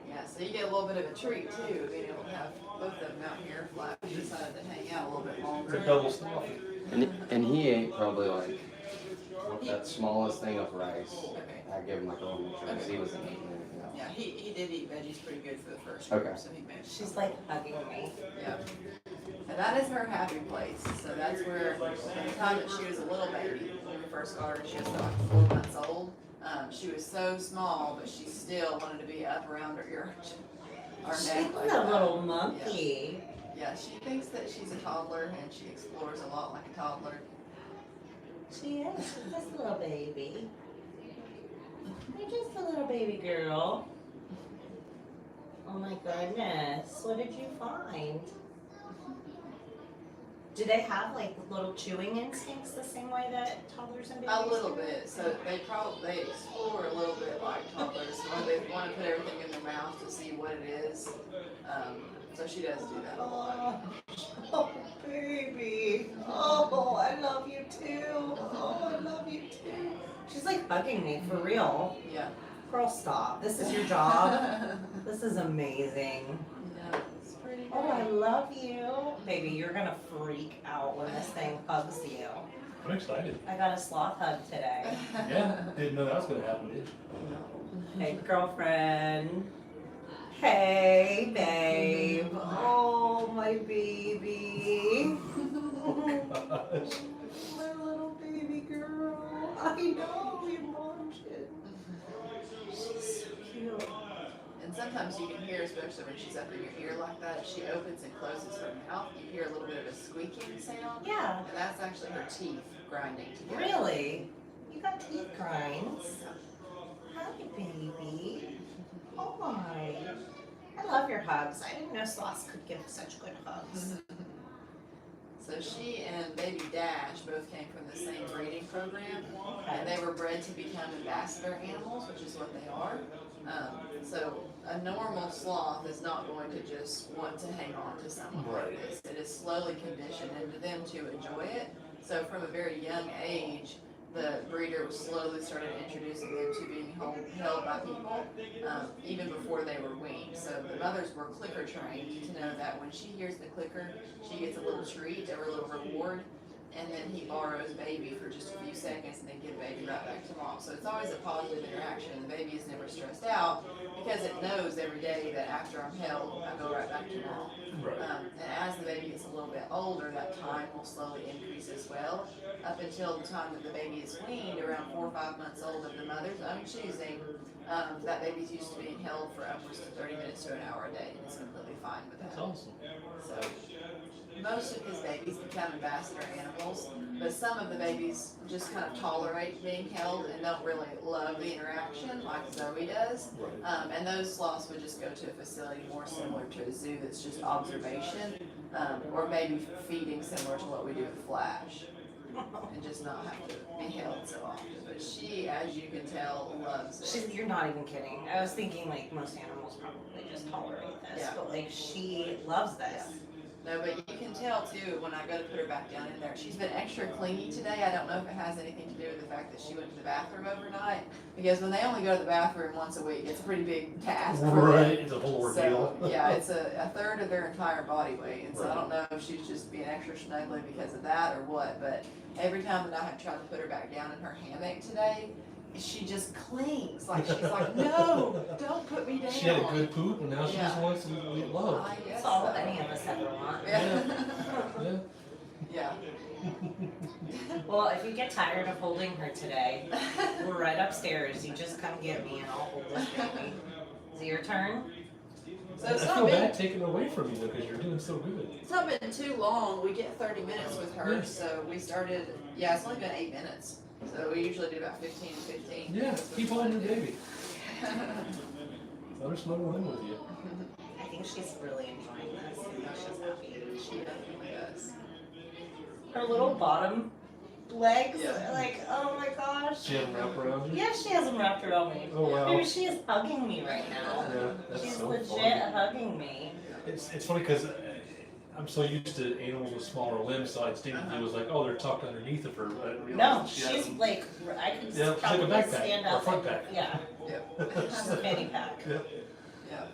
Yeah, so you get a little bit of a treat too, being able to have both of them out here. Flash decided to hang out a little bit longer. They're double sloth. And he ate probably like that smallest thing of rice. Okay. I gave him like a little mixture because he wasn't eating anything else. Yeah, he did eat veggies pretty good for the first year, so he managed. She's like hugging me. Yeah. And that is her happy place. So that's where, at the time that she was a little baby, when we first got her, she was like 4 months old. She was so small, but she still wanted to be up around our She's neck. Like a little monkey. Yeah, she thinks that she's a toddler and she explores a lot like a toddler. She is. She's just a little baby. You're just a little baby girl. Oh my goodness. What did you find? Do they have like little chewing instincts the same way that toddlers and babies A little do? bit. So they explore a little bit like toddlers. They want to put everything in their mouth to see what it is. So she does do that a lot. Oh, baby. Oh, I love you too. Oh, I love you too. She's like hugging me for real. Yeah. Girl, stop. This is your job. This is amazing. Yeah, it's pretty great. Oh, I love you. Baby, you're gonna freak out when this thing hugs you. I'm excited. I got a sloth hug today. Yeah, didn't know that was going to happen, did you? Hey, girlfriend. Hey, babe. Oh, my baby. Gosh. My little baby girl. I know, your mom should. She's so cute. And sometimes you can hear, especially when she's up in your ear like that, she opens and closes her mouth. You hear a little bit of a squeaking sound. Yeah. And that's actually her teeth grinding together. Really? You got teeth grinds? Hi, baby. Oh my. I love your hugs. I didn't know sloths could give such good hugs. So she and baby Dash both came from the same breeding program, and they were bred to become ambassador animals, which is what they are. So a normal sloth is not going to just want to hang on to someone like this. It is slowly conditioned into them to enjoy it. So from a very young age, the breeder slowly started introducing them to being held by people, even before they were weaned. So the mothers were clicker trained to know that when she hears the clicker, she gets a little treat or a little reward, and then he borrows baby for just a few seconds and then give baby right back to mom. So it's always a positive interaction. The baby is never stressed out because it knows every day that after I'm held, I go right back to mom. Right. And as the baby gets a little bit older, that time will slowly increase as well, up until the time that the baby is weaned, around 4 or 5 months old of the mother's own choosing. That baby's used to being held for upwards to 30 minutes to an hour a day, and it's completely fine with that. That's awesome. So most of his babies become ambassador animals, but some of the babies just kind of tolerate being held and don't really love the interaction like Zoe does. Right. And those sloths would just go to a facility more similar to a zoo that's just observation, or maybe feeding similar to what we do with Flash, and just not have to be held so often. But she, as you can tell, loves it. You're not even kidding. I was thinking like most animals probably just tolerate this, Yeah. but like she loves this. No, but you can tell too when I go to put her back down in there. She's been extra clingy today. I don't know if it has anything to do with the fact that she went to the bathroom overnight. Because when they only go to the bathroom once a week, it's a pretty big task. Right, it's a whole ordeal. So, yeah, it's a third of their entire body weight. And so I don't know if she's just being extra snuggly because of that or what. But every time that I have tried to put her back down in her hammock today, she just clings. Like she's like, no, don't put me down. She had a good poop, and now she just wants to be loved. I guess That's all so. any of us ever want. Yeah. Yeah. Yeah. Well, if you get tired of holding her today, we're right upstairs. You just come get me and I'll hold this baby. Is it your turn? So I it's feel not been bad taking away from you though, because you're doing so good. It's not been too long. We get 30 minutes with her, Yeah. so we started, it's only been 8 minutes. So we usually do about 15 and 15. Yeah, That's what keep we holding your wanna do. baby. Let her snuggle in with you. I think she's really enjoying this. I think she's happy. She definitely does. Her little bottom legs, Yeah. like, oh my gosh. She had them wrapped around you? Yeah, she has them wrapped around me. Oh wow. Dude, she is hugging me right now. Yeah, that's She's so legit fun. hugging me. It's funny because I'm so used to animals with smaller limbs, so I instinctively was like, oh, they're tucked underneath of her. But I didn't realize No, that she had she's them. like, I could Yeah, it's like a probably backpack stand or up. front and- pack. Yeah, Yep. she's a fanny pack. Yep. Yeah.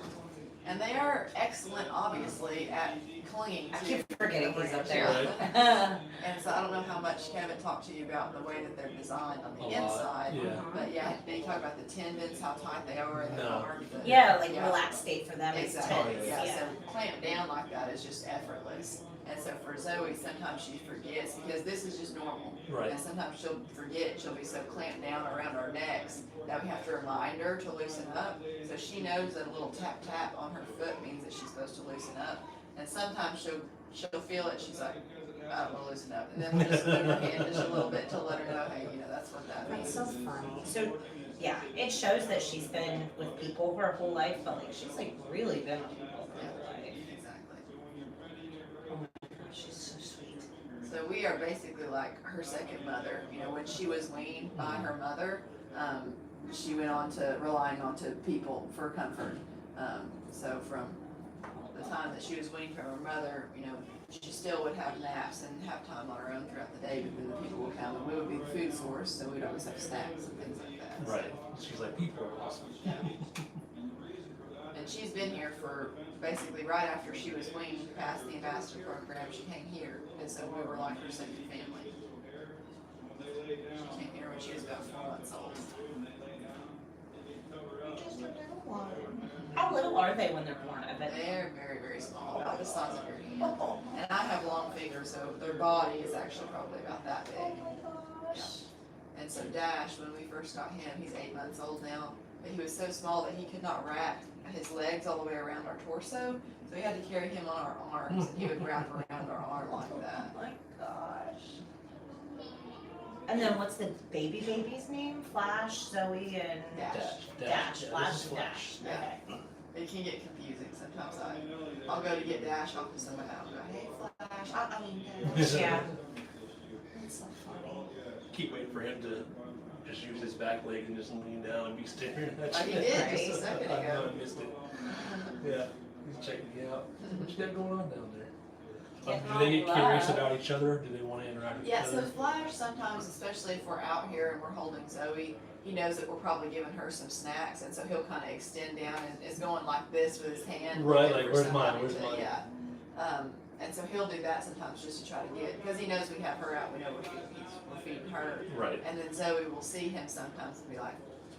And they are excellent, obviously, at clinging I to. keep forgetting he's up there. And so I don't know how much Kevin talked to you about the way that they're designed on the A lot, inside. yeah. But yeah, did you talk about the tendons, how tight they are in the No. arm? Yeah, like relaxed state for them is Exactly, tense. yeah, Yeah. so clamp down like that is just effortless. And so for Zoe, sometimes she forgets because this is just normal. Right. And sometimes she'll forget, she'll be so clamped down around our necks that we have to remind her to loosen up. So she knows that a little tap tap on her foot means that she's supposed to loosen up. And sometimes she'll feel it, she's like, I don't want to loosen up. And then we'll just move her hand just a little bit to let her know, hey, you know, that's what that That's means. so funny. So, yeah, it shows that she's been with people her whole life, but like she's like really been with people her whole life. Exactly. Oh my gosh, she's so sweet. So we are basically like her second mother. You know, when she was weaned by her mother, she went on to relying on to people for comfort. So from the time that she was weaned from her mother, you know, she still would have naps and have time on her own throughout the day, but then the people would come and we would be the food source, so we'd always have snacks and things like that. Right. She's like, people are awesome. And she's been here for basically right after she was weaned past the ambassador program, she came here, and so we were like her second family. She came here when she was about 4 months old. Just a little one. How little are they when they're born? I bet. They're very, very small, about the size of your hand. And I have long fingers, so their body is actually probably about that big. And so Dash, when we first got him, he's 8 months old now, but he was so small that he could not wrap his legs all the way around our torso, so we had to carry him on our arms, and he would wrap around our arm like that. Oh my gosh. And then what's the baby's name? Flash, Zoe, and Dash. Flash This is and Dash. Yeah. Okay. It can get confusing sometimes. I'll go to get Dash off to somebody, I'll go, hey Flash, I mean Dash. Yeah. That's so funny. Keep waiting for him to just use his back leg and just lean down and be staring at Like he you. did just a second I know, ago. I missed it. Yeah, he's checking you out. What you got going on down there? Do they get curious about each other? Do they want to interact with Yeah, each so other? Flash sometimes, especially if we're out here and we're holding Zoe, he knows that we're probably giving her some snacks, and so he'll kind of extend down and is going like this with his hand. Right, looking like, for where's mine, somebody where's mine? Yeah. And so he'll do that sometimes just to try to get, because he knows we have her out, we know we're feeding her. Right. And then Zoe will see him sometimes and be like,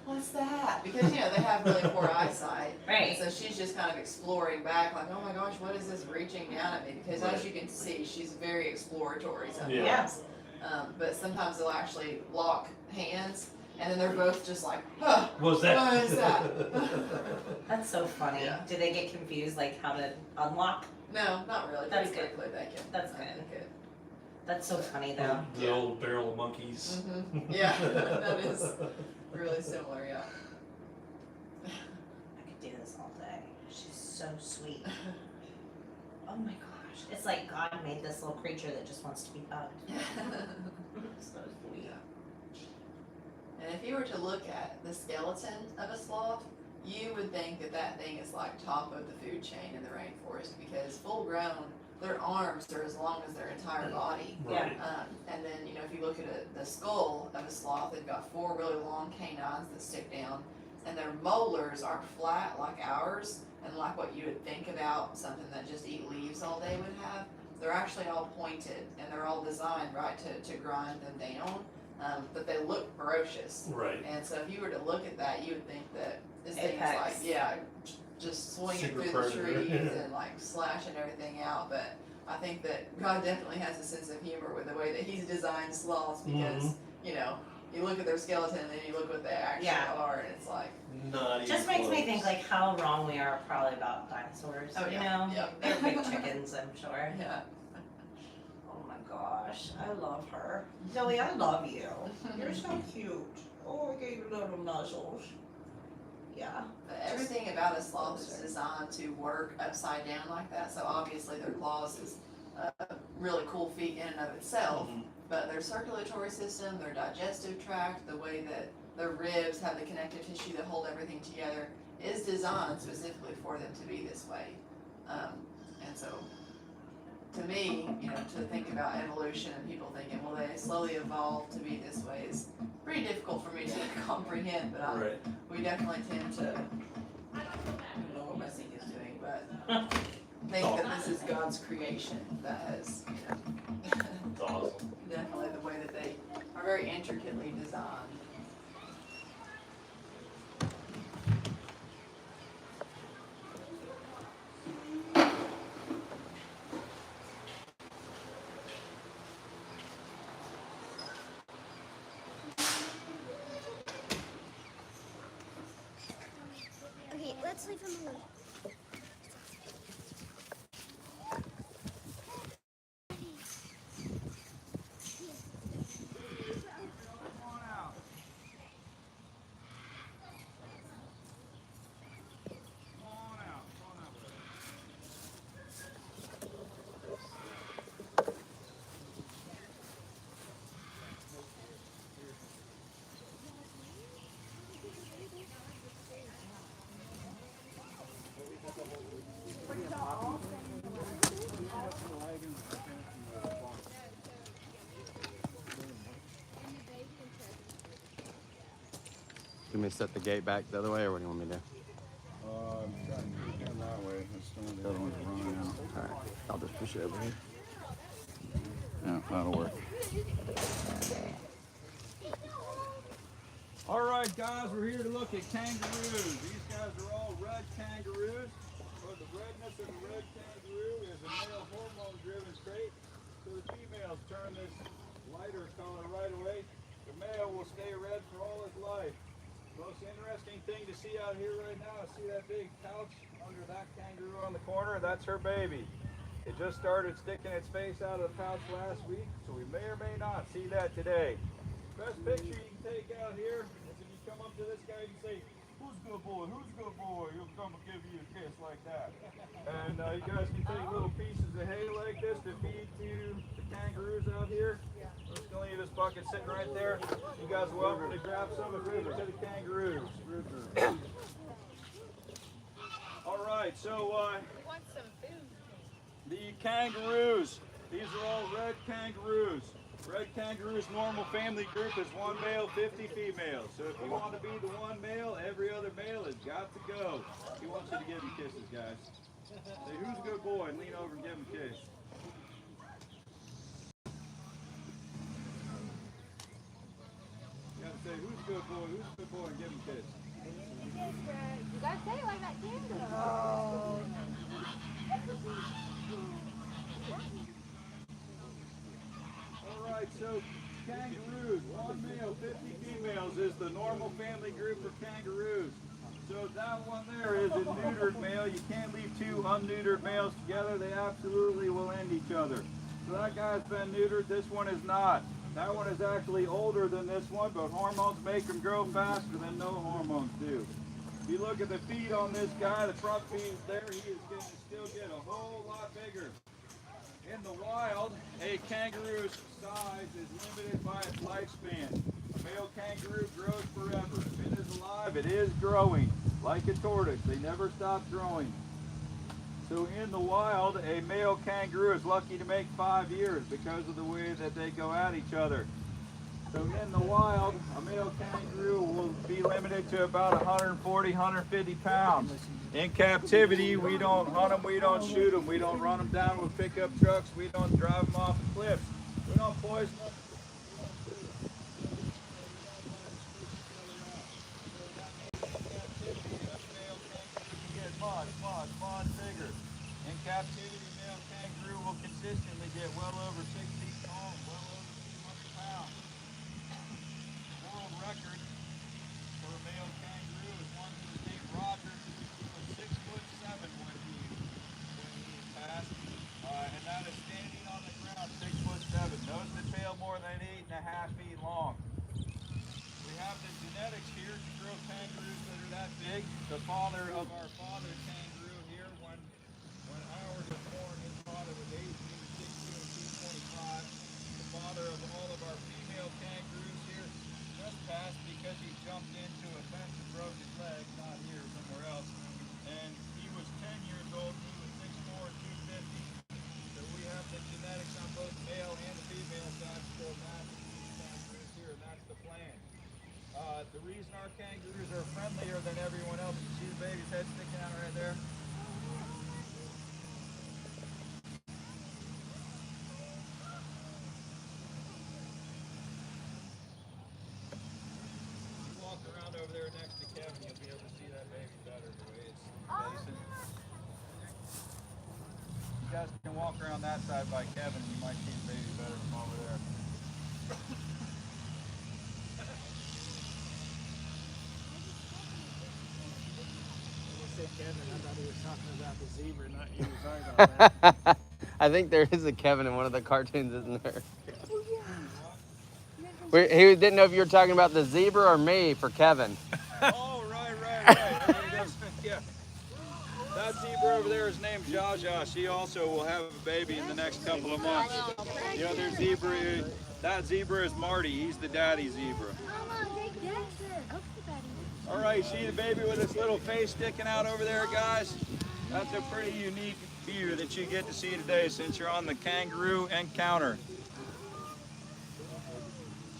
what's that? Because, you know, they have really poor eyesight. Right. And so she's just kind of exploring back, like, oh my gosh, what is this reaching down at me? Because as you can see, she's very exploratory sometimes. Yeah. But sometimes they'll actually lock hands, and then they're both just like, huh, What was that? what is that? That's so funny. Yeah. Do they get confused like how to unlock? No, not really. That's Pretty good. quickly they can. That's good. That's so funny though. The old barrel of monkeys. Yeah, that is really similar, yeah. I could do this all day. She's so sweet. Oh my gosh. It's like God made this little creature that just wants to be hugged. So sweet. And if you were to look at the skeleton of a sloth, you would think that that thing is like top of the food chain in the rainforest, because full grown, their arms are as long as their entire body. Right. And then, you know, if you look at the skull of a sloth, they've got 4 really long canines that stick down, and their molars are flat like ours, and like what you would think about something that just eat leaves all day would have. They're actually all pointed, and they're all designed right to grind them down, but they look ferocious. Right. And so if you were to look at that, you would think that this thing's Apex. like, yeah, just swinging Super through predator. the trees and like slashing everything out. But I think that God definitely has a sense of humor with the way that He's designed sloths, because you know, you look at their skeleton and then you look what they actually are, and it's like, Not even Just makes me close. think like how wrong we are probably about dinosaurs. Oh, you yeah. know? Yeah. They're big chickens, I'm sure. yeah. Oh my gosh, I love her. Zoe, I love you. You're so cute. Oh, I gave you little nuzzles. Yeah. But everything about a sloth is designed to work upside down like that. So obviously their claws is a really cool feat in and of itself. Mhm. But their circulatory system, their digestive tract, the way that their ribs have the connective tissue that hold everything together is designed specifically for them to be this way. And so, to me, you know, to think about evolution and people thinking, well, they slowly evolved to be this way is pretty difficult for me to comprehend. But Right. we definitely tend to what my sink is doing, but think that this is God's creation that has, It's awesome. definitely the way that they are very intricately designed. Okay, let's leave him alone. You want me to set the gate back the other way, or what do you want me to do? Try and keep him that way. That's the only other one to run out. Alright, I'll just push it over here. Yeah, that'll work. All right, guys, we're here to look at kangaroos. These guys are all red kangaroos. For the redness of the red kangaroo is a male hormone-driven trait. So the females turn this lighter color right away. The male will stay red for all his life. Most interesting thing to see out here right now is see that big pouch under that kangaroo on the corner? That's her baby. It just started sticking its face out of the pouch last week, so we may or may not see that today. Best picture you can take out here is if you come up to this guy and say, "Who's good boy? Who's good boy?" He'll come and give you a kiss like that. And you guys can take little pieces of hay like this to feed to the kangaroos out here. I'm just going to leave this bucket sitting right there. You guys are welcome to grab some and give it to the kangaroos. All right, so the kangaroos, these are all red kangaroos. Red kangaroo's normal family group is one male, 50 females. So if you want to be the one male, every other male has got to go. He wants you to give him kisses, guys. Say, "Who's a good boy?" and lean over and give him a kiss. You gotta say, "Who's a good boy? Who's a good boy?" and give him a kiss. You gotta say it like that, Kangaroo. Alright, so kangaroos, one male, 50 females is the normal family group for kangaroos. So that one there is a neutered male. You can't leave two unneutered males together. They absolutely will end each other. So that guy's been neutered, this one is not. That one is actually older than this one, but hormones make them grow faster than no hormones do. If you look at the feet on this guy, the front feet there, he is going to still get a whole lot bigger. In the wild, a kangaroo's size is limited by its lifespan. A male kangaroo grows forever. If it is alive, it is growing. Like a tortoise, they never stop growing. So in the wild, a male kangaroo is lucky to make 5 years because of the way that they go at each other. So in the wild, a male kangaroo will be limited to about 140, 150 pounds. In captivity, we don't hunt them, we don't shoot them, we don't run them down with pickup trucks, we don't drive them off the cliffs, we don't poison them. Much bigger. In captivity, male kangaroo will consistently get well over 6 feet tall, well over 200 pounds. World record for a male kangaroo is one who was named Rogers, who was 6'7" when he passed, and that is standing on the ground, 6'7". Nose to tail more than 8.5 feet long. We have the genetics here to grow kangaroos that are that big. The father of our father kangaroo here, when Howard was born, his father was 8, he was 16 and 225. The father of all of our female kangaroos here just passed because he jumped into a fence and broke his leg, not here, somewhere else. And he was 10 years old, he was 6'4", 250. So we have the genetics on both male and the female side to grow massive kangaroos here, and that's the plan. The reason our kangaroos are friendlier bigger than everyone else. You see the baby's head sticking out right there? You walk around over there next to Kevin, you'll be able to see that baby better the way it's facing. You guys can walk around that side by Kevin and you might see the baby better from over there. Kevin, I thought he was talking about the zebra, not you. Sorry about that. I think there is a Kevin in one of the cartoons, isn't there? He didn't know if you were talking about the zebra or me for Kevin. Oh, right. Yeah. That zebra over there is named Jaja. She also will have a baby in the next couple of months. The other zebra, that zebra is Marty. He's the daddy zebra. All right, see the baby with its little face sticking out over there, guys? That's a pretty unique view that you get to see today since you're on the Kangaroo encounter.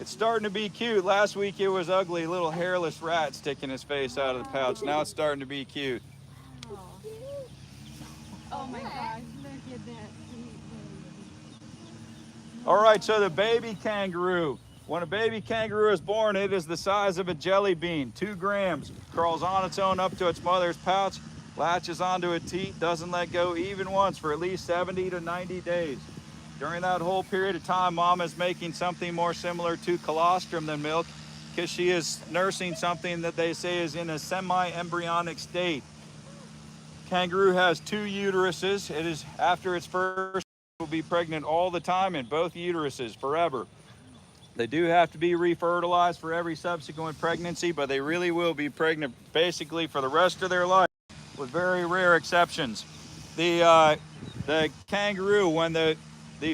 It's starting to be cute. Last week it was ugly, little hairless rat sticking his face out of the pouch. Now it's starting to be cute. Oh my gosh, look at that. All right, so the baby kangaroo. When a baby kangaroo is born, it is the size of a jelly bean, 2 grams, crawls on its own up to its mother's pouch, latches onto its teat, doesn't let go even once for at least 70 to 90 days. During that whole period of time, mom is making something more similar to colostrum than milk because she is nursing something that they say is in a semi-embryonic state. Kangaroo has 2 uteruses. It is after its first, it will be pregnant all the time in both uteruses forever. They do have to be refertilized for every subsequent pregnancy, but they really will be pregnant basically for the rest of their life, with very rare exceptions. The kangaroo, when the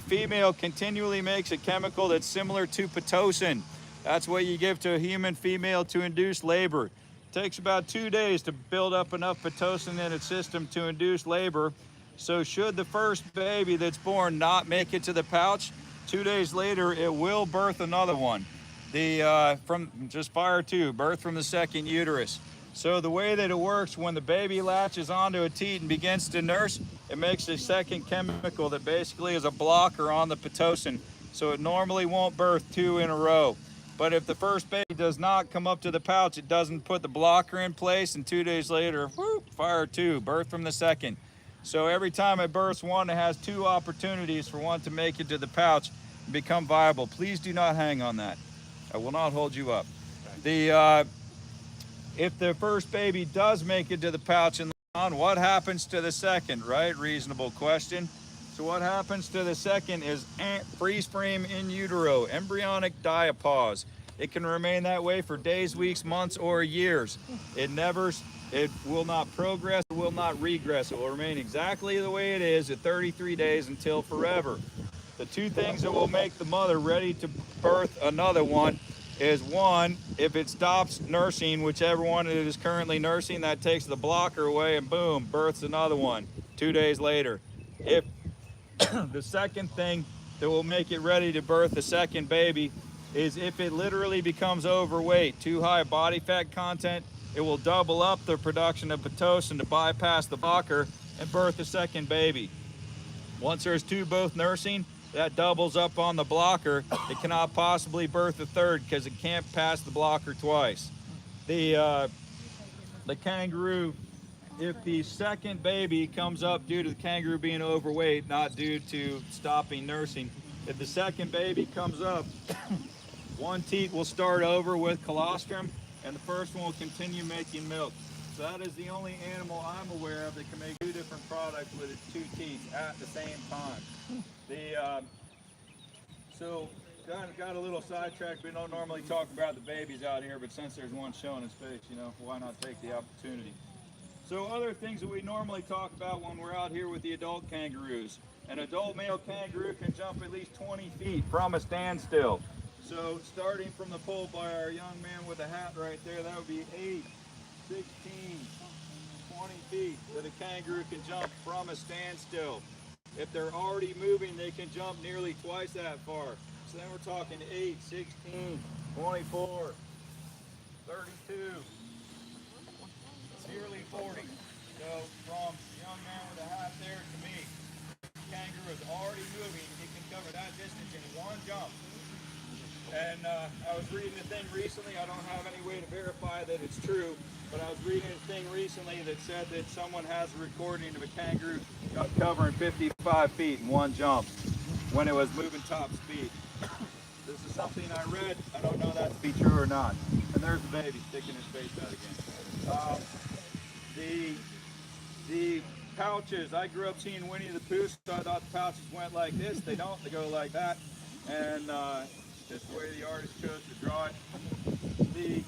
female continually makes a chemical that's similar to Pitocin. That's what you give to a human female to induce labor. It takes about 2 days to build up enough Pitocin in its system to induce labor. So should the first baby that's born not make it to the pouch, 2 days later, it will birth another one. From just fire 2, birth from the second uterus. So the way that it works, when the baby latches onto a teat and begins to nurse, it makes a second chemical that basically is a blocker on the Pitocin. So it normally won't birth 2 in a row. But if the first baby does not come up to the pouch, it doesn't put the blocker in place, and 2 days later, whoop, fire 2, birth from the second. So every time it births one, it has 2 opportunities for one to make it to the pouch and become viable. Please do not hang on that. I will not hold you up. If the first baby does make it to the pouch and on, what happens to the second, right? Reasonable question. So what happens to the second is freeze frame in utero, embryonic diapause. It can remain that way for days, weeks, months, or years. It will not progress, it will not regress. It will remain exactly the way it is at 33 days until forever. The 2 things that will make the mother ready to birth another one is, 1, if it stops nursing, whichever one it is currently nursing, that takes the blocker away and boom, births another one 2 days later. If the second thing that will make it ready to birth the second baby is if it literally becomes overweight, too high body fat content, it will double up the production of Pitocin to bypass the blocker and birth a second baby. Once there's 2 both nursing, that doubles up on the blocker. It cannot possibly birth a third because it can't pass the blocker twice. The kangaroo, if the second baby comes up due to the kangaroo being overweight, not due to stopping nursing, if the second baby comes up, one teat will start over with colostrum, and the first one will continue making milk. So that is the only animal I'm aware of that can make 2 different products with its 2 teeth at the same time. So got a little sidetracked. We don't normally talk about the babies out here, but since there's one showing his face, why not take the opportunity? So other things that we normally talk about when we're out here with the adult kangaroos. An adult male kangaroo can jump at least 20 feet from a standstill. So starting from the pole by our young man with a hat right there, that would be 8, 16, 20 feet that a kangaroo can jump from a standstill. If they're already moving, they can jump nearly twice that far. So then we're talking 8, 16, 24, 32, cover that distance in one jump. And I was reading a thing recently, I don't have any way to verify that it's true, but I was reading a thing recently that said that someone has a recording of a kangaroo covering 55 feet in one jump when it was moving top speed. This is something I read, I don't know that to be true or not. And there's the baby sticking his face out again. The pouches, I grew up seeing Winnie the Pooh, so I thought the pouches went like this. They don't, they go like that. And just the way the artist chose to draw it. The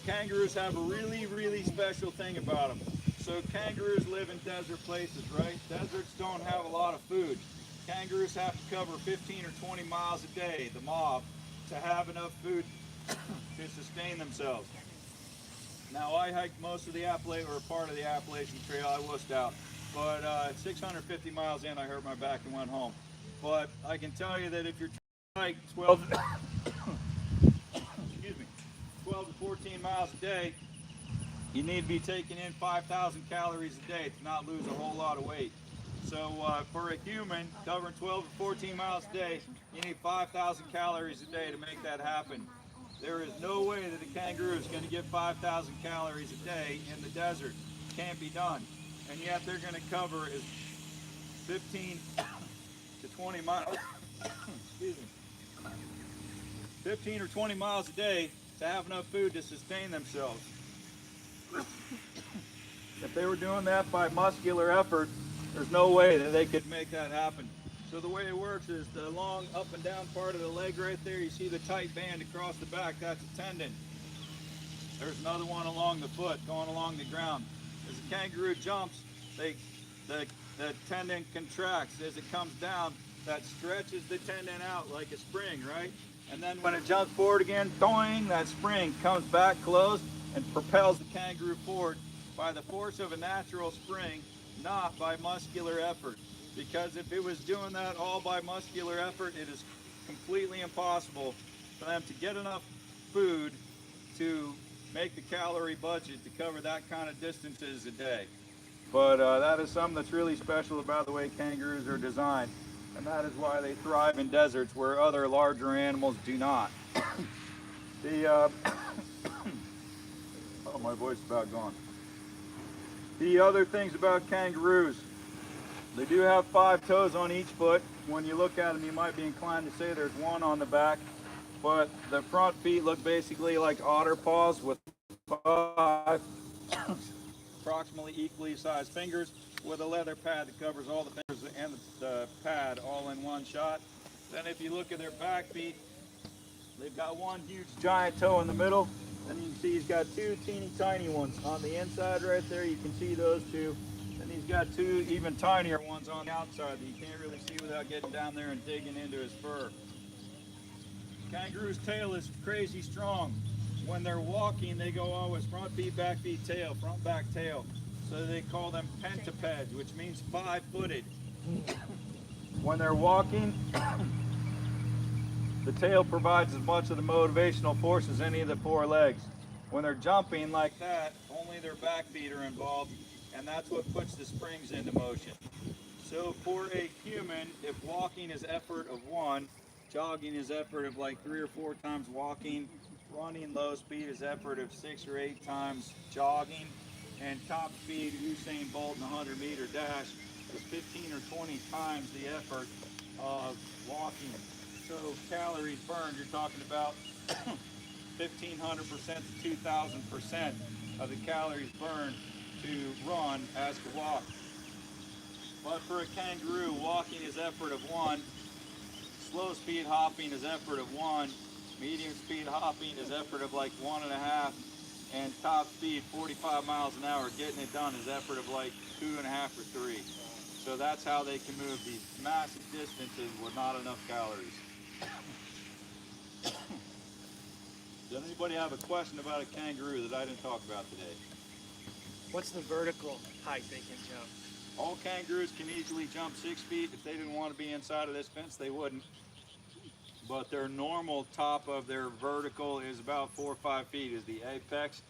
kangaroos have a really, really special thing about them. So kangaroos live in desert places, right? Deserts don't have a lot of food. Kangaroos have to cover 15 or 20 miles a day, the mob, to have enough food to sustain themselves. Now I hiked most of the Appalachian, or part of the Appalachian Trail. I wussed out. But at 650 miles in, I hurt my back and went home. But I can tell you that if you're trying to hike 12 to 14 miles a day, you need to be taking in 5,000 calories a day to not lose a whole lot of weight. So for a human covering 12 to 14 miles a day, you need 5,000 calories a day to make that happen. There is no way that a kangaroo is going to get 5,000 calories a day in the desert. Can't be done. And yet they're going to cover is 15 to 20 miles. Excuse me. 15 or 20 miles a day to have enough food to sustain themselves. If they were doing that by muscular effort, there's no way that they could make that happen. So the way it works is the long up and down part of the leg right there, you see the tight band across the back, that's a tendon. There's another one along the foot, going along the ground. As the kangaroo jumps, the tendon contracts. As it comes down, that stretches the tendon out like a spring, right? And then when it jumps forward again, doing, that spring comes back closed and propels the kangaroo forward by the force of a natural spring, not by muscular effort. Because if it was doing that all by muscular effort, it is completely impossible for them to get enough food to make the calorie budget to cover that kind of distances a day. But that is something that's really special about the way kangaroos are designed. And that is why they thrive in deserts where other larger animals do not. Oh, my voice is about gone. The other things about kangaroos, they do have 5 toes on each foot. When you look at them, you might be inclined to say there's one on the back, but the front feet look basically like otter paws with 5 approximately equally sized fingers with a leather pad that covers all the fingers and the pad all in one shot. Then if you look at their back feet, they've got one huge giant toe in the middle, and you can see he's got 2 teeny tiny ones on the inside right there. You can see those 2. And he's got 2 even tinier ones on the outside that you can't really see without getting down there and digging into his fur. Kangaroo's tail is crazy strong. When they're walking, they go always front feet, tail, front, back, tail. So they call them pentapeds, which means 5-footed. When they're walking, the tail provides as much of the motivational force as any of the 4 legs. When they're jumping like that, only their back feet are involved, and that's what puts the springs into motion. So for a human, if walking is effort of 1, jogging is effort of like 3 or 4 times walking, running low speed is effort of 6 or 8 times jogging, and top speed, Usain Bolt in a 100-meter dash is 15 or 20 times the effort of walking. So calories burned, you're talking about 1,500% to 2,000% of the calories burned to run as to walk. But for a kangaroo, walking is effort of 1, slow speed hopping is effort of 1, medium speed hopping is effort of like 1.5, and top speed 45 miles an hour getting it done is effort of like 2.5 or 3. So that's how they can move these massive distances with not enough calories. Does anybody have a question about a kangaroo that I didn't talk about today? What's the vertical height they can jump? All kangaroos can easily jump 6 feet. If they didn't want to be inside of this fence, they wouldn't. But their normal top of their vertical is about 4 or 5 feet is the apex.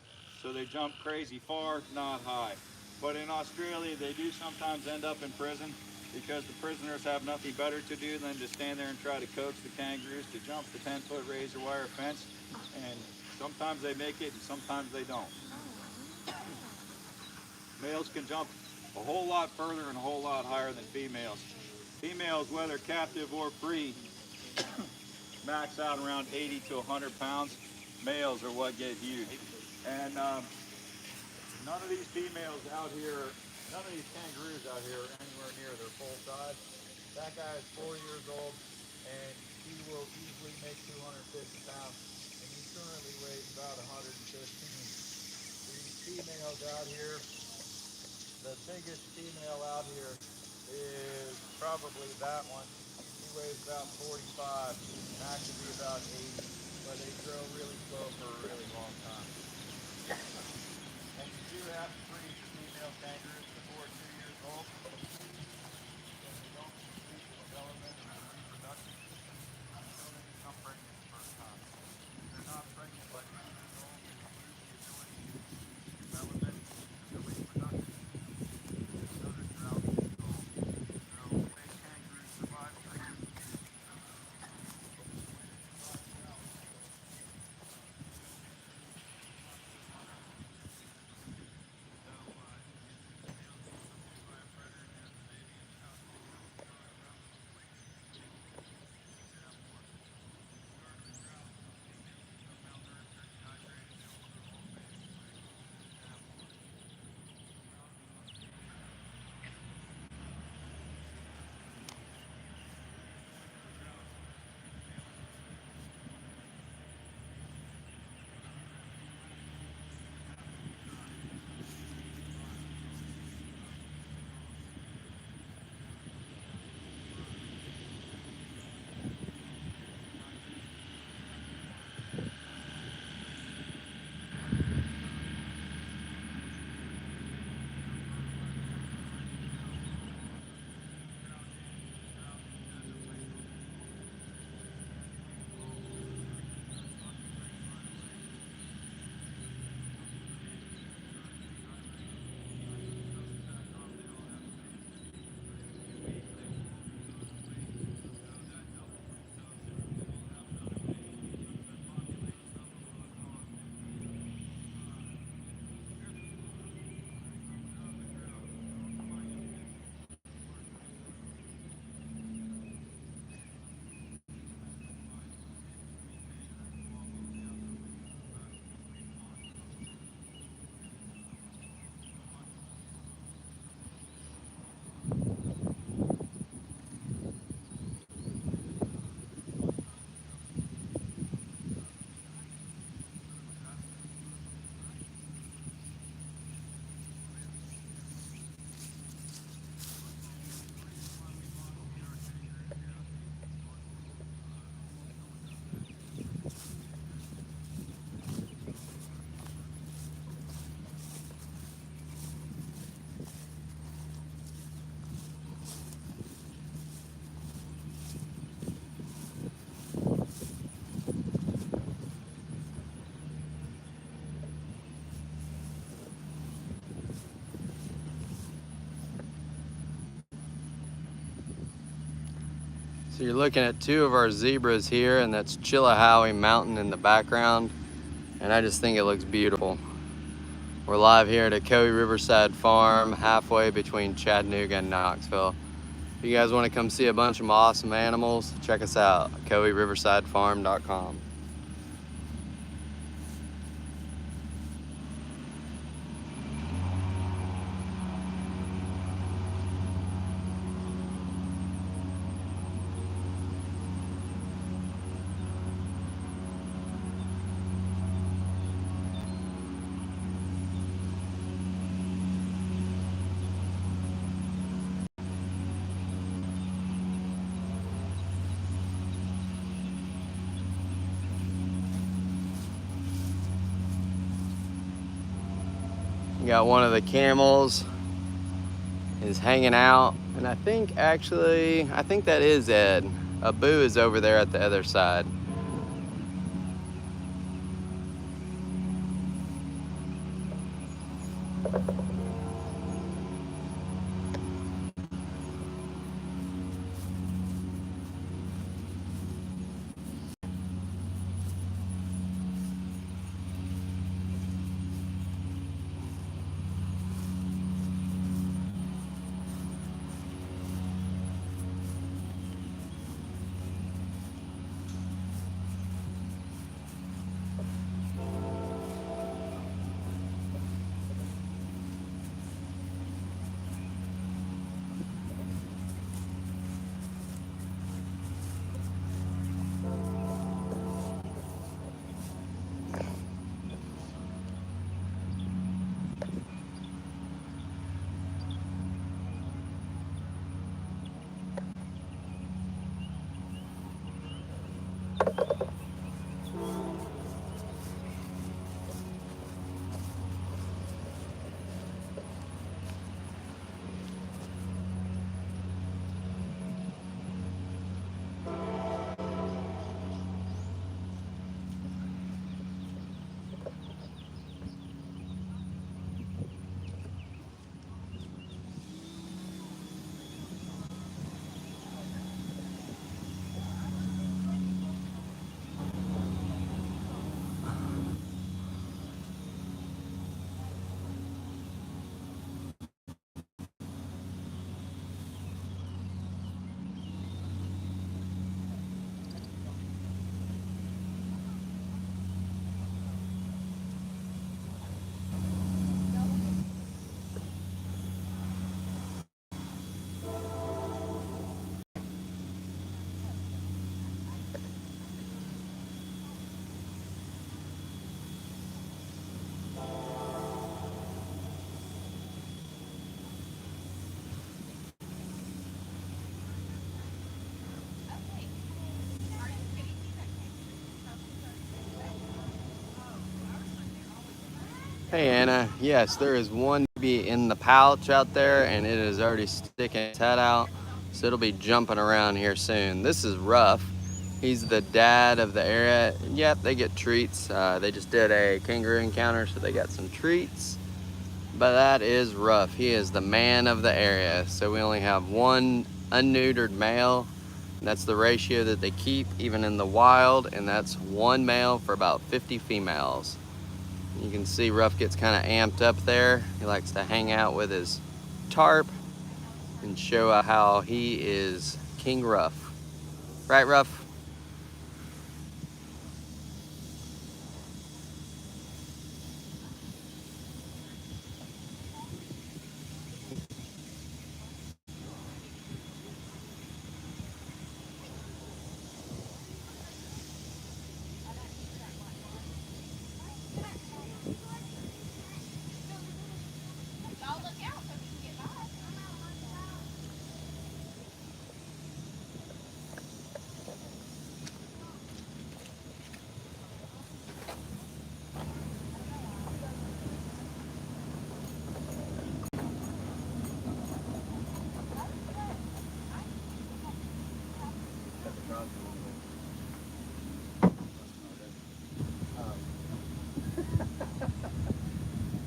So they jump crazy far, not high. But in Australia, they do sometimes end up in prison because the prisoners have nothing better to do than to stand there and try to coax the kangaroos to jump the 10-foot razor wire fence. And sometimes they make it and sometimes they don't. Males can jump a whole lot further and a whole lot higher than females. Females, whether captive or free, max out around 80 to 100 pounds. Males are what get huge. And none of these females out here, none of these kangaroos out here are anywhere near their full size. That guy is 4 years old and he will easily make 250 pounds and he currently weighs about 115. These females out here, the biggest female out here is probably that one. He weighs about 45 and that could be about 80, but they grow really slow for a really long time. And you do have to breed the female kangaroos before 2 years old. And they don't complete the development and the reproduction until they become pregnant the first time. If they're not pregnant by 2 years old, they lose the ability to complete the development and the reproduction. So they're throughout the skull. So big kangaroos survive pregnancy. So you're looking at two of our zebras here, and that's Chillicothe Mountain in the background, and I just think it looks beautiful. We're live here at a Coe Riverside Farm, halfway between Chattanooga and Knoxville. If you guys want to come see a bunch of awesome animals, check us out, CoeRiversideFarm.com. We got one of the camels is hanging out, and I think that is Ed. Abu is over there at the other side. Hey Anna, yes, there is one baby in the pouch out there and it is already sticking its head out, so it'll be jumping around here soon. This is Rough. He's the dad of the area. Yep, they get treats. They just did a kangaroo encounter, so they got some treats. But that is Rough. He is the man of the area. So we only have one unneutered male. And that's the ratio that they keep even in the wild, and that's one male for about 50 females. You can see Rough gets kind of amped up there. He likes to hang out with his tarp and show how he is King Rough. Right, Rough?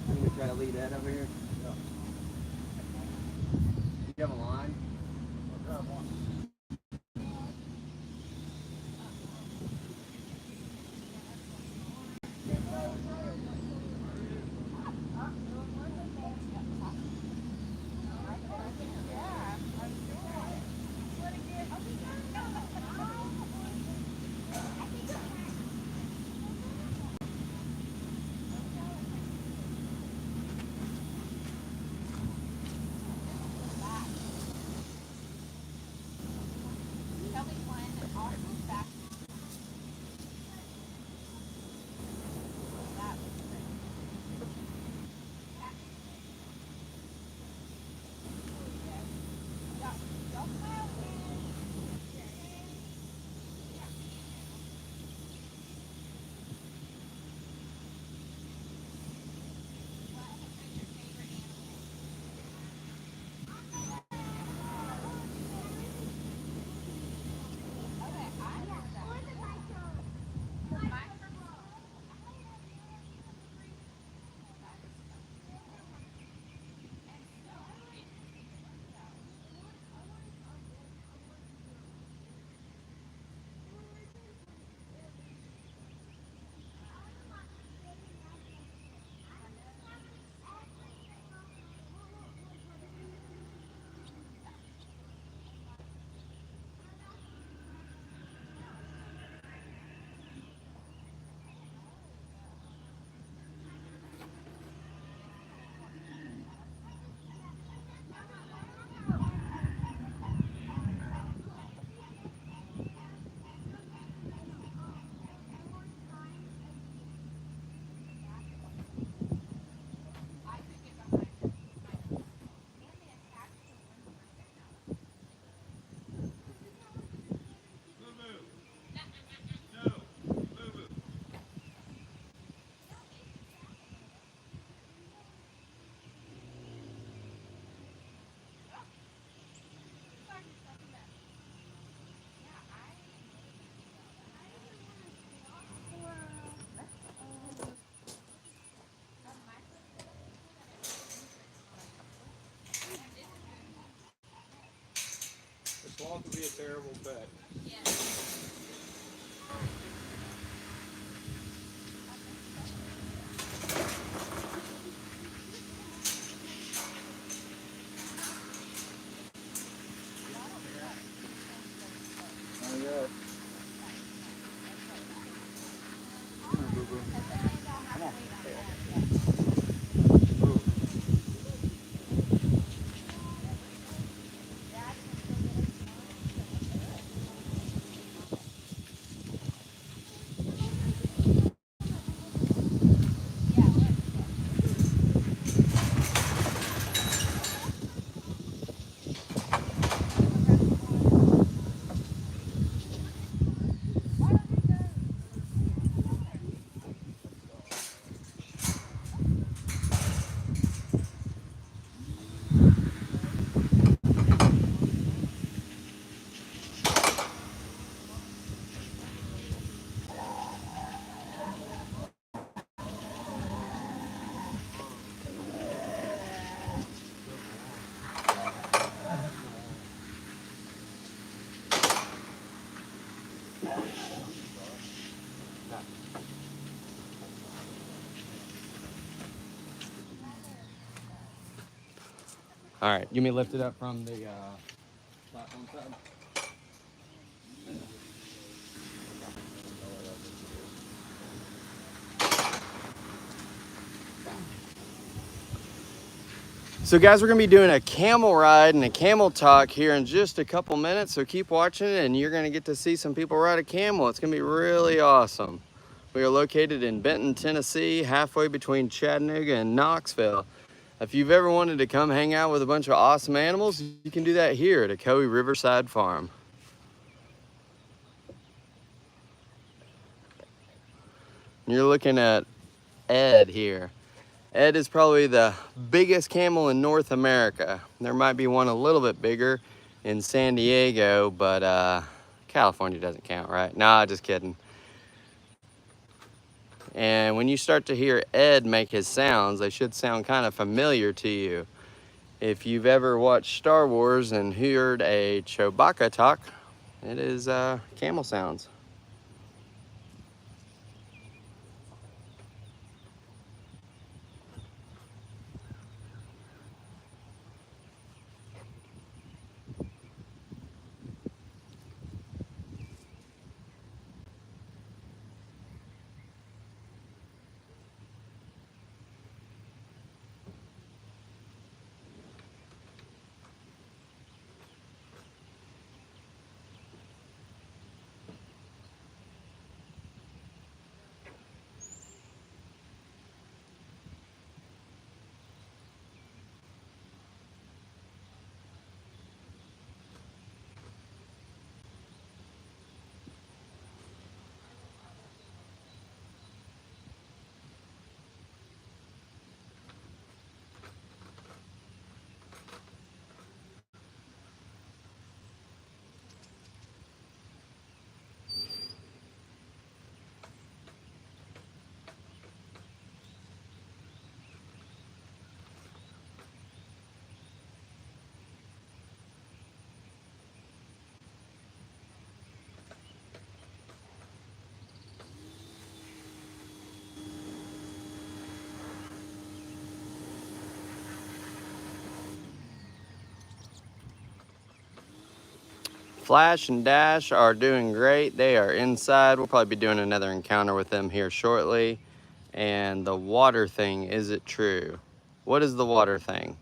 I'm gonna try to lead that over here. You have a line? Sloth would be a terrible pet. Oh, yeah. Come on, boo-boo. Come on. Move. All right, you may lift it up from the platform side. So guys, we're gonna be doing a camel ride and a camel talk here in just a couple minutes. So keep watching it and you're gonna get to see some people ride a camel. It's gonna be really awesome. We are located in Benton, Tennessee, halfway between Chattanooga and Knoxville. If you've ever wanted to come hang out with a bunch of awesome animals, you can do that here at Ocoee Riverside Farm. You're looking at Ed here. Ed is probably the biggest camel in North America. There might be one a little bit bigger in San Diego, but California doesn't count, right? Nah, just kidding. And when you start to hear Ed make his sounds, they should sound kind of familiar to you. If you've ever watched Star Wars and heard a Chewbacca talk, it is camel sounds. Flash and Dash are doing great. They are inside. We'll probably be doing another encounter with them here shortly. And the water thing, is it true? What is the water thing?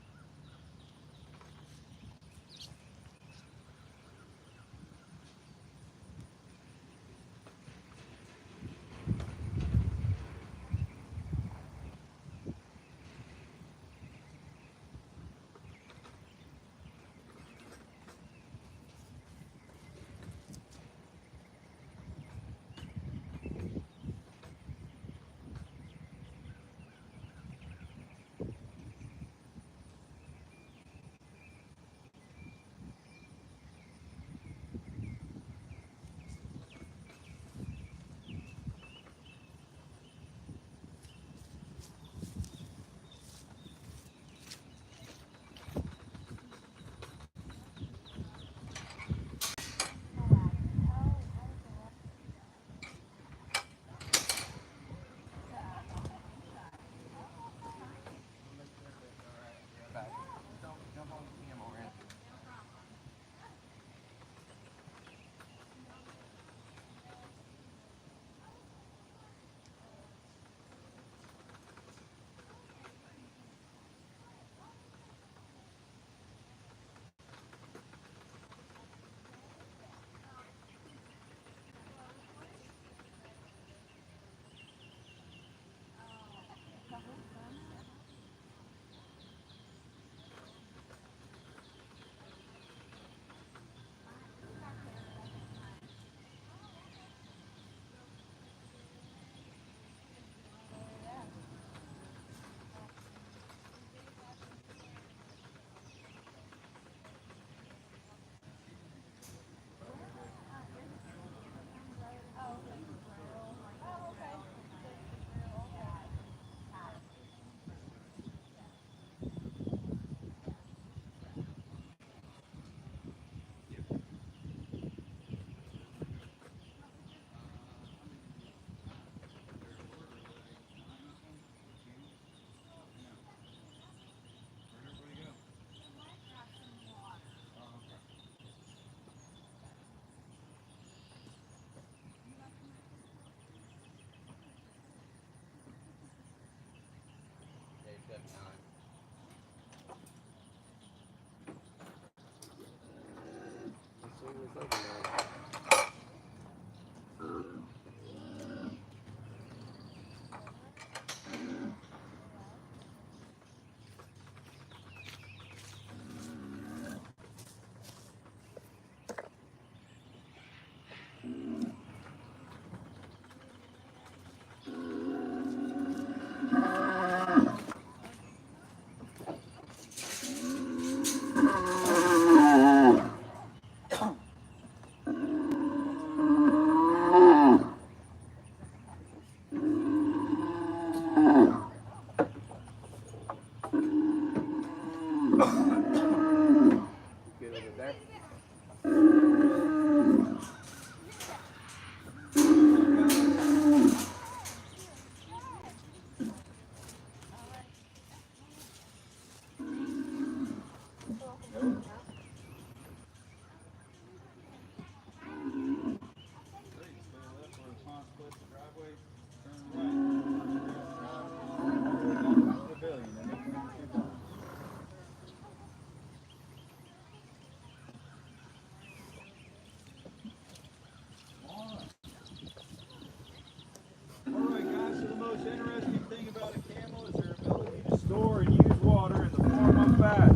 Alright guys, so the most interesting thing about a camel is their ability to store and use water in the form of fat.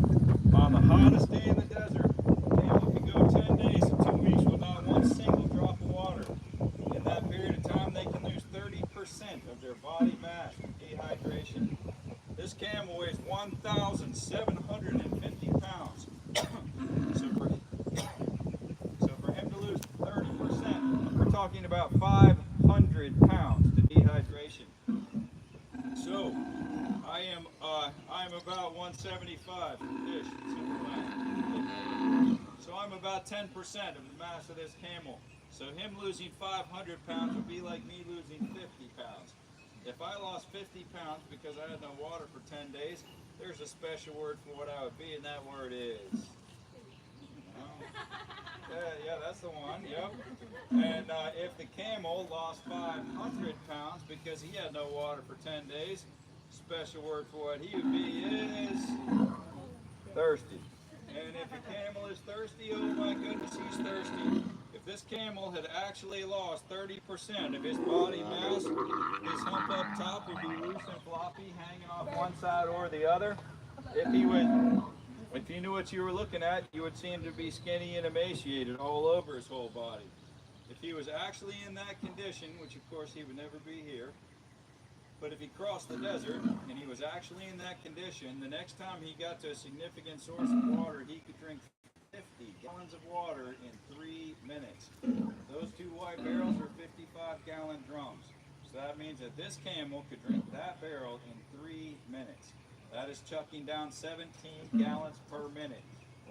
On the hottest day in the desert, a camel can go 10 days to 2 weeks with not one single drop of water. In that period of time, they can lose 30% of their body mass from dehydration. This camel weighs 1,750 pounds. So for him to lose 30%, we're talking about 500 pounds to dehydration. So I am about 175-ish. So I'm about 10% of the mass of this camel. So him losing 500 pounds would be like me losing 50 pounds. If I lost 50 pounds because I had no water for 10 days, there's a special word for what I would be, and that word is... Yeah, that's the one, yep. And if the camel lost 500 pounds because he had no water for 10 days, special word for what he would be is thirsty. And if a camel is thirsty, oh my goodness, he's thirsty. If this camel had actually lost 30% of his body mass, his hump up top would be loose and floppy, hanging off one side or the other. If you knew what you were looking at, you would see him to be skinny and emaciated all over his whole body. If he was actually in that condition, which of course he would never be here, but if he crossed the desert and he was actually in that condition, the next time he got to a significant source of water, he could drink 50 gallons of water in 3 minutes. Those two white barrels are 55-gallon drums. So that means that this camel could drink that barrel in 3 minutes. That is chucking down 17 gallons per minute,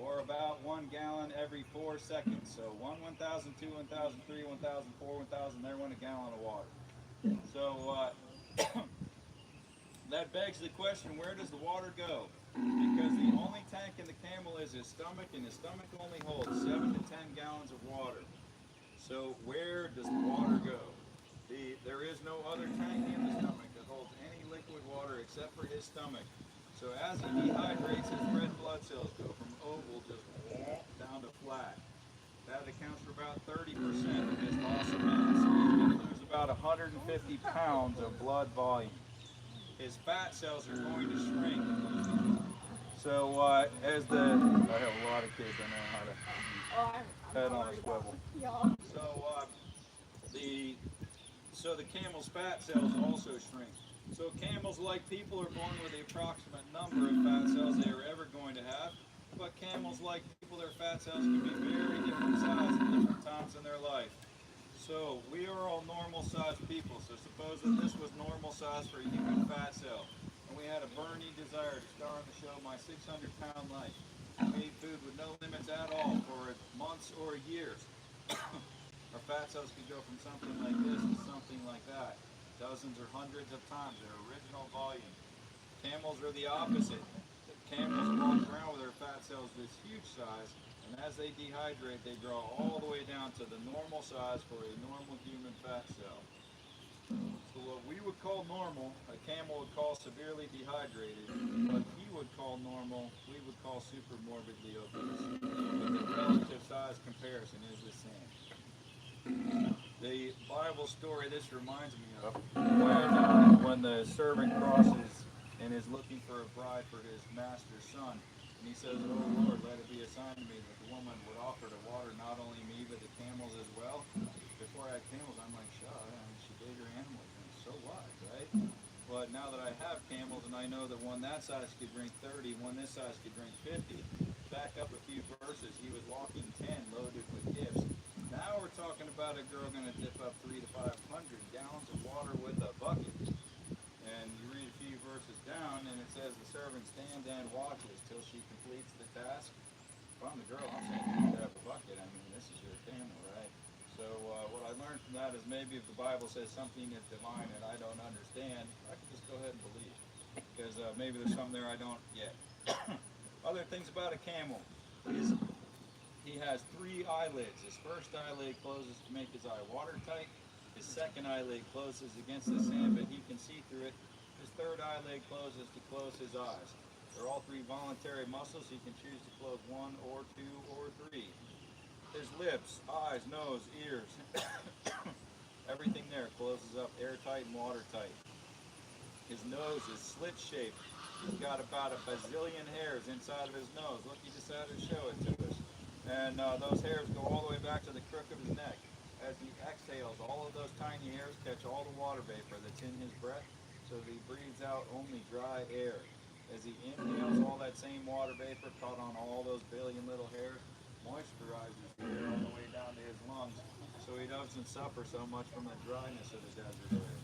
or about 1 gallon every 4 seconds. So 1, 1,000, 2, 1,000, 3, 1,000, 4, 1,000, there went a gallon of water. So that begs the question, where does the water go? Because the only tank in the camel is his stomach, and his stomach only holds 7 to 10 gallons of water. So where does the water go? There is no other tank in the stomach that holds any liquid water except for his stomach. So as he dehydrates, his red blood cells go from oval just down to flat. That accounts for about 30% of his loss of mass. He's going to lose about 150 pounds of blood volume. His fat cells are going to shrink. So I have a lot of kids that know how to head on a swivel. So the camel's fat cells also shrink. So camels, like people, are born with the approximate number of fat cells they are ever going to have. But camels, like people, their fat cells can be very different size at different times in their life. So we are all normal-sized people. So suppose that this was normal size for a human fat cell, and we had a burning desire to star in the show My 600-Pound Life. We ate food with no limits at all for months or years. Our fat cells could go from something like this to something like that, dozens or hundreds of times their original volume. Camels are the opposite. The camels walk around with their fat cells this huge size, and as they dehydrate, they draw all the way down to the normal size for a normal human fat cell. So what we would call normal, a camel would call severely dehydrated. What he would call normal, we would call super morbidly obese. But the relative size comparison is the same. The Bible story this reminds me of when the servant crosses and is looking for a bride for his master's son. And he says, "Oh Lord, let it be a sign to me that the woman would offer to water not only me but the camels as well." Before I had camels, I'm like, sure, I mean, she bigger animals, and so what, right? But now that I have camels and I know that one that size could drink 30, one this size could drink 50, back up a few verses, he was walking 10 loaded with gifts. Now we're talking about a girl going to dip up 300 to 500 gallons of water with a bucket. And you read a few verses down and it says the servant stands and watches till she completes the task. If I'm the girl, I'm saying you need to have a bucket. I mean, this is your camel, right? So what I learned from that is maybe if the Bible says something is divine and I don't understand, I can just go ahead and believe. Because maybe there's something there I don't get. Other things about a camel is he has 3 eyelids. His first eyelid closes to make his eye watertight. His second eyelid closes against the sand, but he can see through it. His third eyelid closes to close his eyes. They're all 3 voluntary muscles. He can choose to close 1 or 2 or 3. His lips, eyes, nose, ears, everything there closes up airtight and watertight. His nose is slit-shaped. He's got about a bazillion hairs inside of his nose. Look, he decided to show it to us. And those hairs go all the way back to the crook of his neck. As he exhales, all of those tiny hairs catch all the water vapor that's in his breath, so that he breathes out only dry air. As he inhales, all that same water vapor caught on all those billion little hairs moisturizes the air all the way down to his lungs, so he doesn't suffer so much from the dryness of the desert air.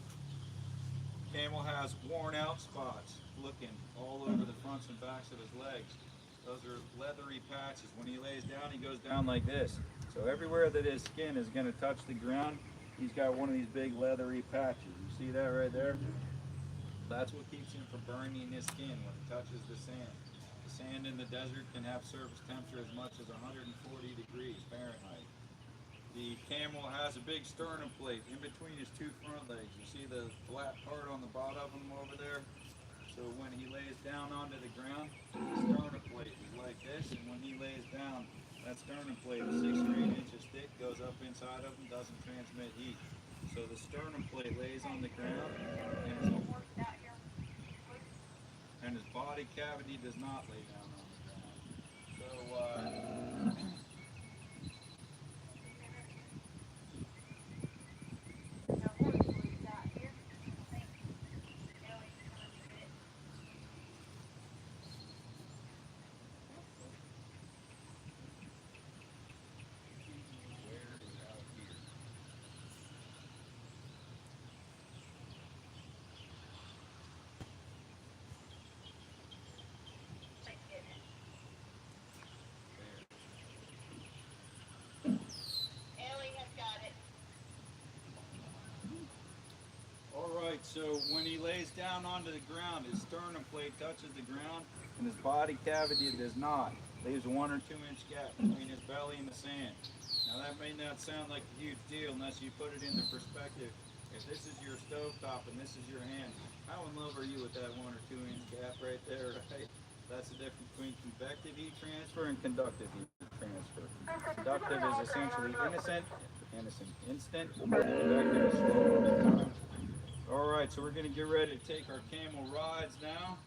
Camel has worn out spots looking all over the fronts and backs of his legs. Those are leathery patches. When he lays down, he goes down like this. So everywhere that his skin is going to touch the ground, he's got one of these big leathery patches. You see that right there? That's what keeps him from burning his skin when he touches the sand. The sand in the desert can have surface temperature as much as 140 degrees Fahrenheit. The camel has a big sternum plate in between his 2 front legs. You see the flat part on the bottom of him over there? So when he lays down onto the ground, the sternum plate is like this, and when he lays down, that sternum plate is 6 or 8 inches thick, goes up inside of him, doesn't transmit heat. So the sternum plate lays on the ground, and his body cavity does not lay down on the ground. So So when he lays down onto the ground, his sternum plate touches the ground, and his body cavity does not. Leaves a 1 or 2 inch gap between his belly and the sand. Now that may not sound like a huge deal unless you put it into perspective. If this is your stovetop and this is your hand, how in love are you with that 1 or 2 inch gap right there, right? That's the difference between convective heat transfer and conductive heat transfer. Conductive is essentially instant, convective is slow over time. All right, so we're going to get ready to take our camel rides now.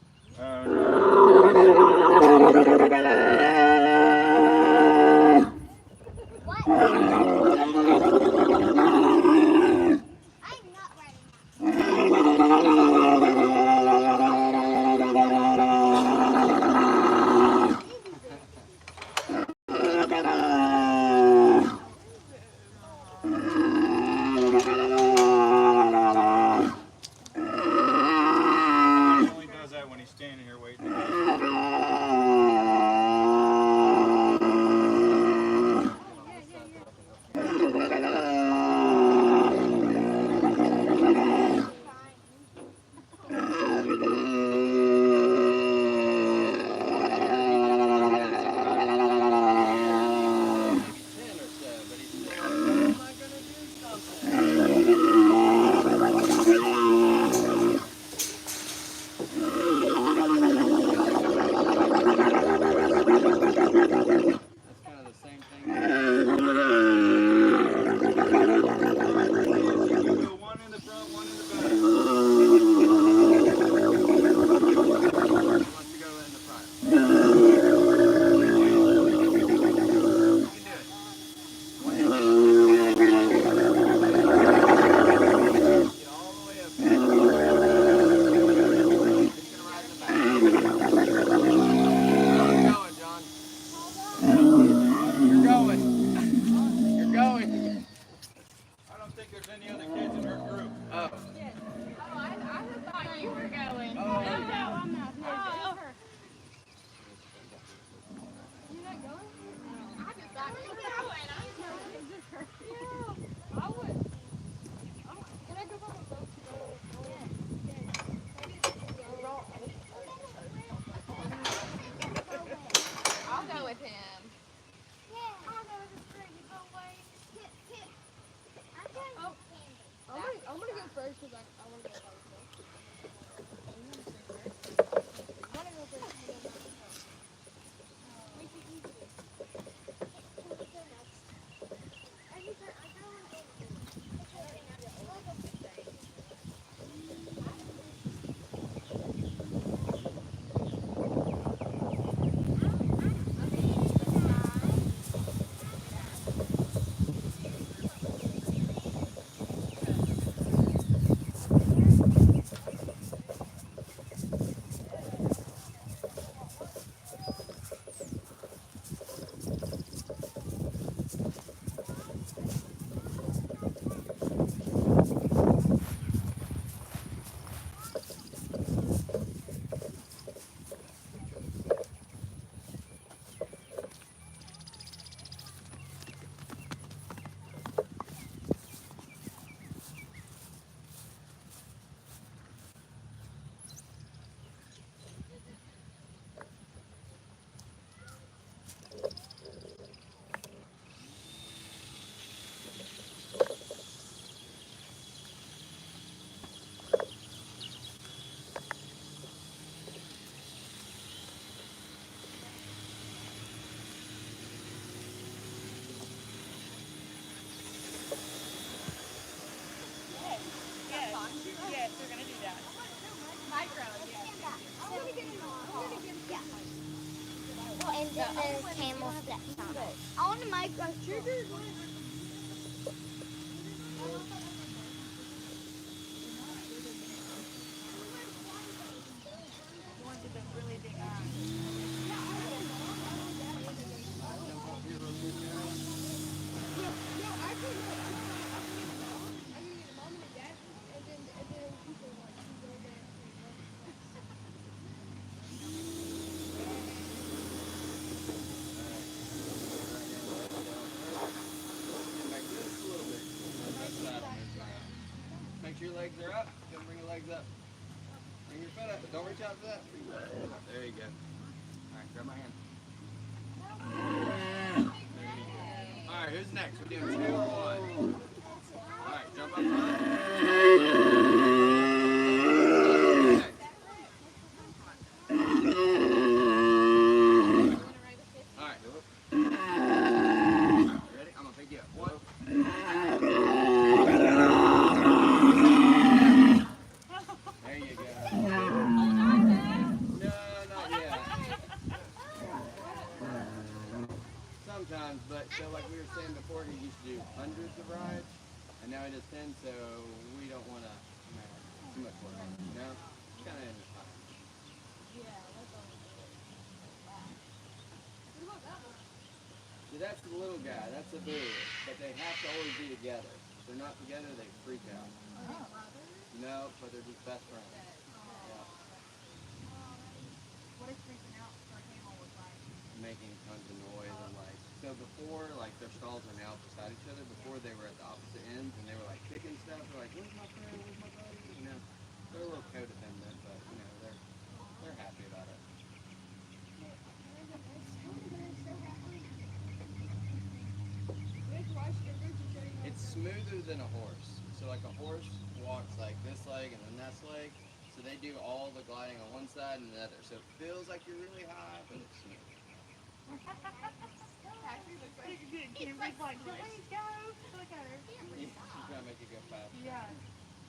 going, John. You're going. You're going. I don't think there's any other kids in her group. Oh. Oh, I thought you were going. Oh. No, I'm not. No, it's her. You're not going? I just thought you were going. I'm going. It's just her. Yeah, I would. Can I go by the boat? I'll go with him. Yeah, I'll go with this crazy boat way. Oh, I'm gonna go first because I want to go first. Yes, we're gonna do that. Micro, Well, and then there's camel steps on it. On the micro trigger. Ones with those really big eyes. Make sure your legs are up. Go bring your legs up. Bring your foot up, but don't reach out for that. There you go. Alright, grab my hand. Alright, who's next? We're doing 2 or 1. Alright, jump up front. Alright, go up. Ready? I'm gonna pick you up. 1. There you go. No, not yet. Sometimes, but so like we were saying before, he used to do hundreds of rides, and now he does 10, so we don't want to too much work on it, you know? It's kind of in the time. So that's the little guy, that's the boo, but they have to always be together. If they're not together, they freak out. No, but they're just best friends. Yeah. What is freaking out for Camel was like? Making tons of noise and like, so before, like their stalls are now beside each other. Before they were at the opposite ends and they were like kicking stuff. They're like, where's my friend, where's my buddy? You know, they're a little codependent, but you know, they're happy about it. It's smoother than a horse. So like a horse walks like this leg and then that leg. So they do all the gliding on one side and the other. So it feels like you're really high, but it's smooth. He's like, please go. Look at her. She's trying to make it go fast. Yeah.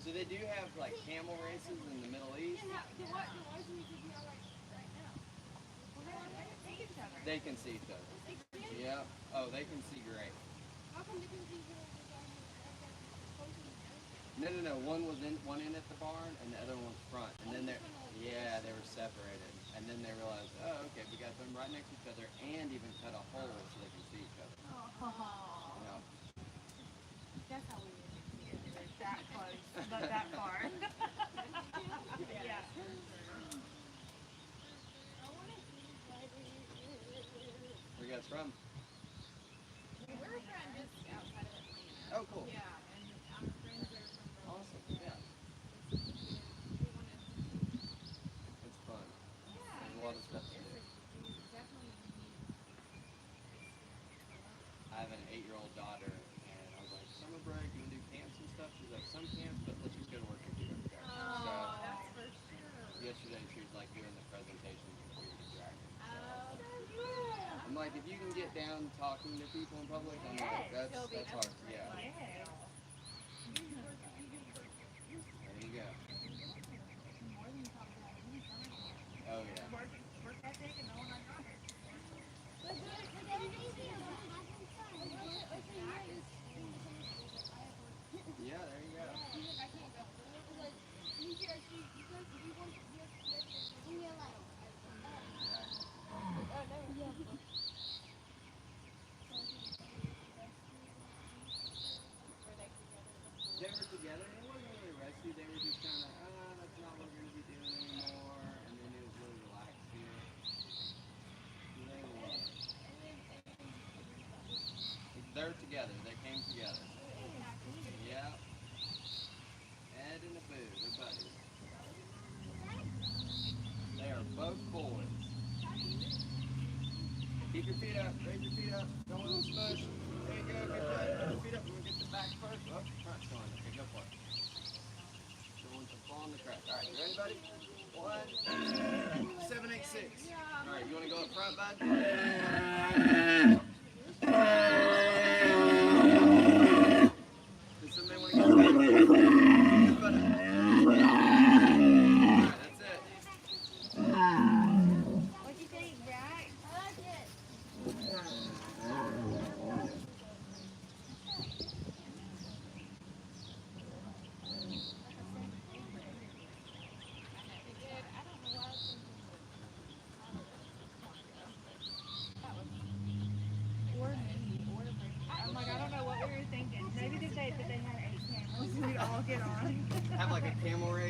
So they do have like camel races in the Middle East. They can see each other. Yeah. Oh, they can see great. No. One in at the barn and the other one's front. And then they were separated. And then they realized, oh, okay, we got them right next to each other and even cut a hole so they can see each other. Oh, Yeah. that's how we would get together. That close, but that far. Yeah. Where you guys from? We're from just outside of Atlanta. Oh, cool. Yeah, and our friends are from Awesome. Yeah. we wanted It's fun. yeah, There's a lot of stuff to do. definitely unique. I have an 8-year-old daughter, and I was like, summer break, you can do camps and stuff. She's like, some camps, but let's just go to work and do it. So That's for sure. yesterday she was like doing the presentation for Computer Dragon. Oh, that's good. I'm like, if you can get down talking to people in public, I'm like, that's hard. Yeah. Yes. There you go. Oh yeah. Work ethic and knowing our daughter. Yeah, there you go. They were together, and it wasn't really rescue. They were just kind of, that's not what we're going to be doing anymore. And then it was really relaxed here. They were. They're together. They came together. Yeah. Ed and Abu, they're buddies. They are both boys. Keep your feet up. Raise your feet up. Don't want to smush. There you go. Get your feet up. We're going to get the back first. Oh, front's going. Okay, go for it. Don't want to fall on the crack. All right, you ready, buddy? 1, 7, 8, 6. All right, you want to go up front, bud? Does somebody want to get butt up? All right, that's it. What do you think, Brack? I like it. I'm like, I don't know what we were thinking. Maybe that they had 8 cameras. We'd all get on. Have like a camel race.